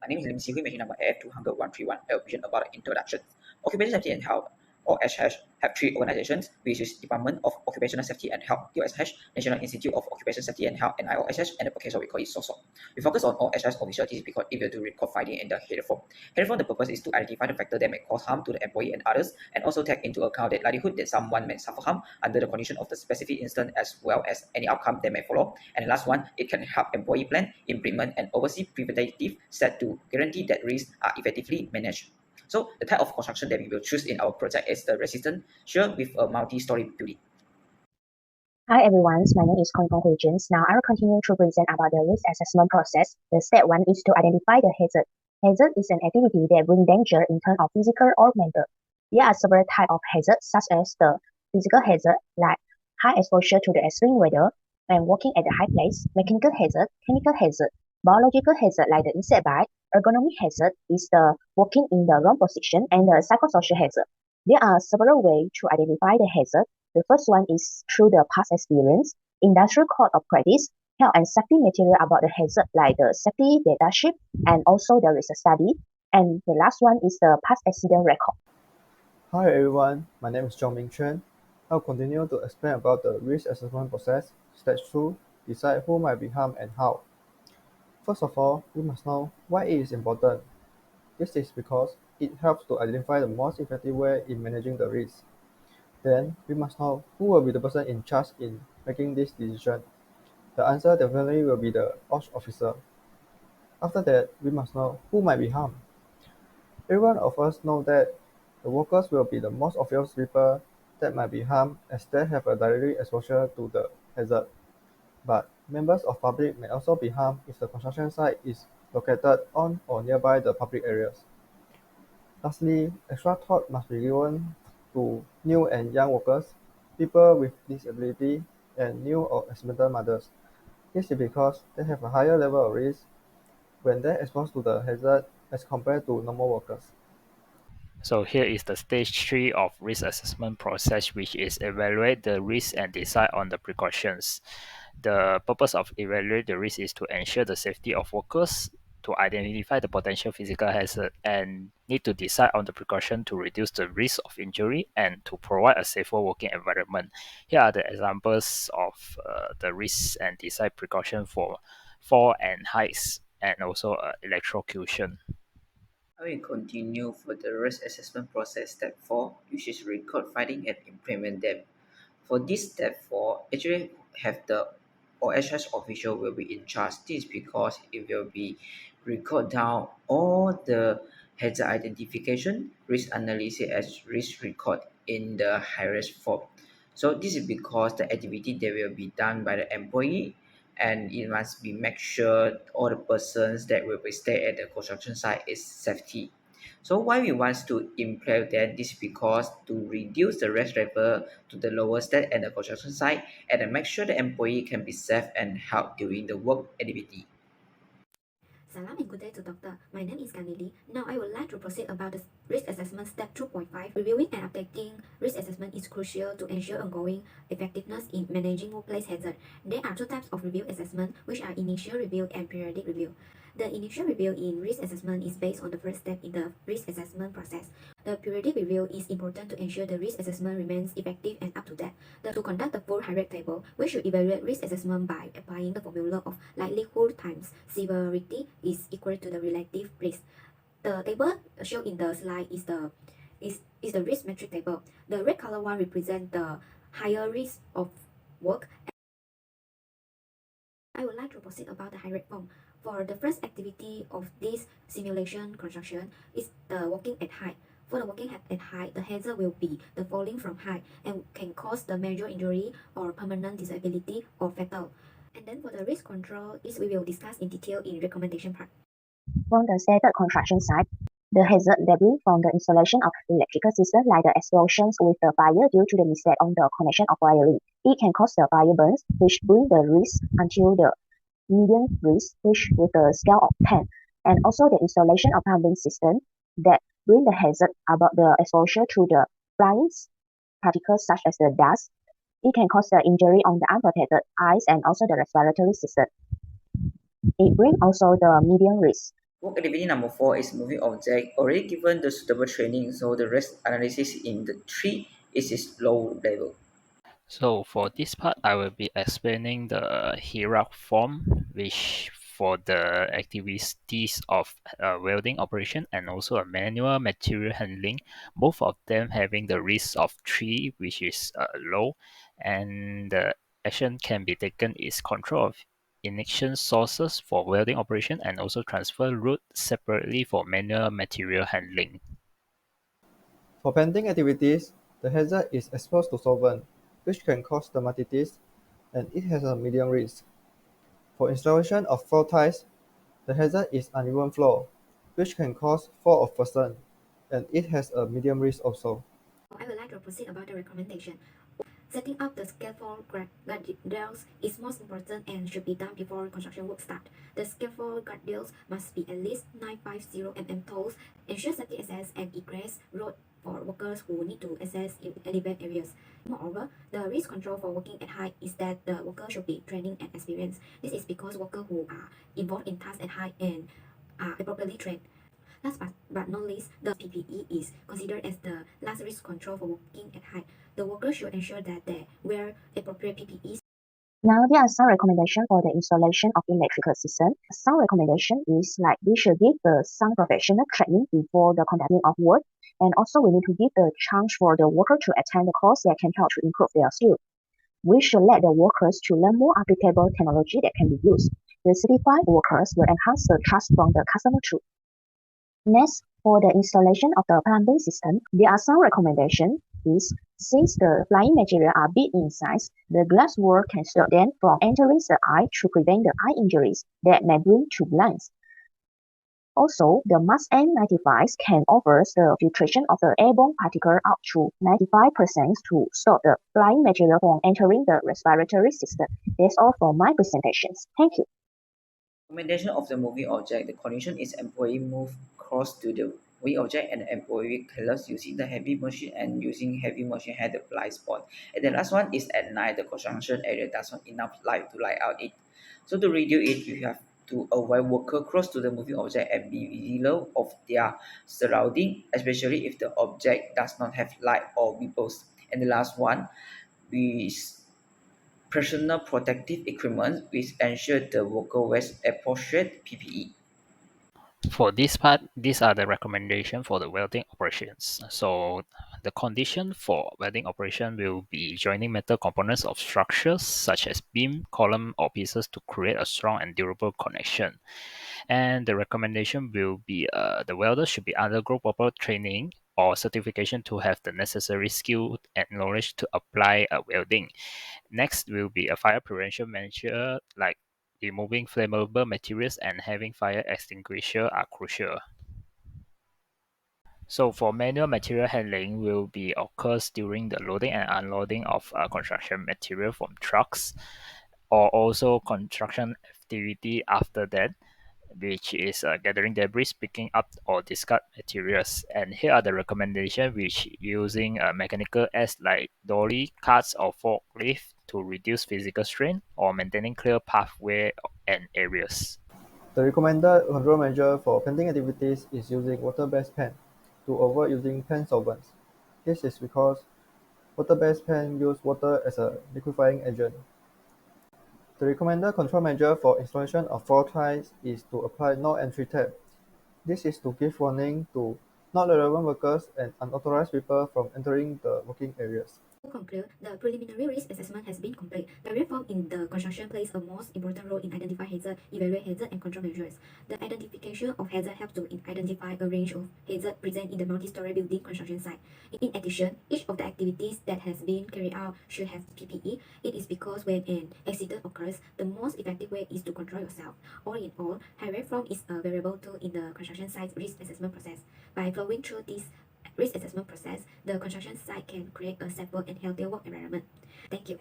My name is Lim Si-Hui, machine number AF200131. A vision about the introduction. Occupational Safety and Health, OSH, have three organizations, which is Department of Occupational Safety and Health, OSH, National Institute of Occupational Safety and Health, NIOSH, and the case we call it SOSO. We focus on OSH officiality because it will do record finding in the headphone. Headphone, the purpose is to identify the factor that may cause harm to the employee and others, and also take into account the likelihood that someone may suffer harm under the condition of the specific instance, as well as any outcome that may follow. And the last one, it can help employee plan, implement, and oversee preventative steps to guarantee that risks are effectively managed. So the type of construction that we will choose in our project is the resistant shear with a multi-story building. Hi everyone, my name is Kong Hui Jun. Now I will continue to present about the risk assessment process. The step 1 is to identify the hazard. Hazard is an activity that brings danger in terms of physical or mental. There are several types of hazards, such as the physical hazard, like high exposure to the extreme weather and walking at the high place, mechanical hazard, chemical hazard, biological hazard like the insect bite, ergonomic hazard is the walking in the wrong position, and the psychosocial hazard. There are several ways to identify the hazard. The first one is through the past experience, industrial code of practice, health and safety material about the hazard like the safety data sheet and also the research study. And the last one is the past accident record. Hi everyone, my name is Zhong Ming Chuan. I'll continue to explain about the risk assessment process. Step 2, decide who might be harmed and how. First of all, we must know why it is important. This is because it helps to identify the most effective way in managing the risk. Then, we must know who will be the person in charge in making this decision. The answer definitely will be the OSH officer. After that, we must know who might be harmed. Every one of us know that the workers will be the most obvious people that might be harmed as they have a direct exposure to the hazard. But members of public may also be harmed if the construction site is located on or nearby the public areas. Lastly, extra thought must be given to new and young workers, people with disability, and new or expectant mothers. This is because they have a higher level of risk when they are exposed to the hazard as compared to normal workers. So here is the stage 3 of risk assessment process, which is evaluate the risk and decide on the precautions. The purpose of evaluate the risk is to ensure the safety of workers, to identify the potential physical hazard, and need to decide on the precaution to reduce the risk of injury and to provide a safer working environment. Here are the examples of the risks and decide precaution for fall and heights, and also electrocution. I will continue for the risk assessment process step 4, which is record finding and implement them. For this step 4, actually have the OSH official will be in charge. This is because it will be record down all the hazard identification, risk analysis as risk record in the high-risk form. So this is because the activity that will be done by the employee, and it must be make sure all the persons that will be stay at the construction site is safety. So why we want to implement that, this because to reduce the risk level to the lowest state at the construction site and then make sure the employee can be safe and help during the work activity. Salam and good day to Doctor. My name is Ganili. Now I would like to proceed about the risk assessment step 2.5. Reviewing and updating risk assessment is crucial to ensure ongoing effectiveness in managing workplace hazard. There are two types of review assessment, which are initial review and periodic review. The initial review in risk assessment is based on the first step in the risk assessment process. The periodic review is important to ensure the risk assessment remains effective and up to date. To conduct the full hierarchy table, we should evaluate risk assessment by applying the formula of likelihood times severity is equal to the relative risk. The table shown in the slide is the risk metric table. The red color one represents the higher risk of work. I would like to proceed about the hierarchy form. For the first activity of this simulation construction is the walking at height. For the walking at height, the hazard will be the falling from height and can cause the major injury or permanent disability or fatal. And then for the risk control, this we will discuss in detail in recommendation part. From the stated construction site, the hazard debris from the installation of electrical system like the explosions with the fire due to the mistake on the connection of wiring. It can cause the fire burns, which bring the risk until the medium risk, which with a scale of 10, and also the installation of pumping system that bring the hazard about the exposure to the flying particles such as the dust. It can cause the injury on the unprotected eyes and also the respiratory system. It brings also the medium risk, Work activity number 4 is moving object. Already given the suitable training, so the risk analysis in the 3 is its low level. So for this part, I will be explaining the hierarchy form, which for the activities of welding operation and also a manual material handling, both of them having the risk of 3, which is low, and the action can be taken is control of ignition sources for welding operation and also transfer route separately for manual material handling. For pending activities, the hazard is exposed to solvent, which can cause dermatitis, and it has a medium risk. For installation of floor tiles, the hazard is uneven floor, which can cause fall of person, and it has a medium risk also. I would like to proceed about the recommendation. Setting up the scaffold guardrails is most important and should be done before construction work start. The scaffold guardrails must be at least 950 mm tall, ensure safety access and egress road for workers who need to access elevated areas. Moreover, the risk control for working at height is that the worker should be training and experienced. This is because workers who are involved in tasks at height and are appropriately trained. Last but not least, the PPE is considered as the last risk control for working at height. The worker should ensure that they wear appropriate PPE. Now there are some recommendations for the installation of electrical system. Some recommendation is like we should give some professional training before the conducting of work, and also we need to give the chance for the worker to attend the course that can help to improve their skill. We should let the workers to learn more applicable technology that can be used. The certified workers will enhance the trust from the customer too. Next, for the installation of the plumbing system, there are some recommendations. Since the flying material are big in size, the glass wall can stop them from entering the eye to prevent the eye injuries that may bring to blindness. Also, the mask N95s can offer the filtration of the airborne particle up to 95% to stop the flying material from entering the respiratory system. That's all for my presentations. Thank you. Recommendation of the moving object. The condition is employee move close to the moving object and employee colors using the heavy machine and using heavy machine had the blind spot. And the last one is at night the construction area does not enough light to light out it. So to reduce it, you have to avoid worker close to the moving object and be visible of their surrounding, especially if the object does not have light or ripples. And the last one is personal protective equipment which ensure the worker wears appropriate PPE. For this part, these are the recommendation for the welding operations. So the condition for welding operation will be joining metal components of structures such as beam, column, or pieces to create a strong and durable connection. And the recommendation will be the welder should be undergo proper training or certification to have the necessary skill and knowledge to apply welding. Next will be a fire prevention measure like removing flammable materials and having fire extinguisher are crucial. So for manual material handling will be occurs during the loading and unloading of construction material from trucks or also construction activity after that, which is gathering debris, picking up or discard materials. And here are the recommendations which using mechanical as like dolly, carts or forklift to reduce physical strain or maintaining clear pathway and areas. The recommended control measure for pending activities is using water-based pen to avoid using pen solvents. This is because water-based pen use water as a liquefying agent. The recommended control measure for installation of floor tiles is to apply no entry tab. This is to give warning to non-relevant workers and unauthorized people from entering the working areas. To conclude, the preliminary risk assessment has been complete. The reform in the construction plays a most important role in identifying hazard, evaluate hazard, and control measures. The identification of hazard helps to identify a range of hazards present in the multi-story building construction site. In addition, each of the activities that has been carried out should have PPE. It is because when an accident occurs, the most effective way is to control yourself. All in all, high reform is a variable tool in the construction site risk assessment process. By flowing through this risk assessment process, the construction site can create a safer and healthier work environment. Thank you.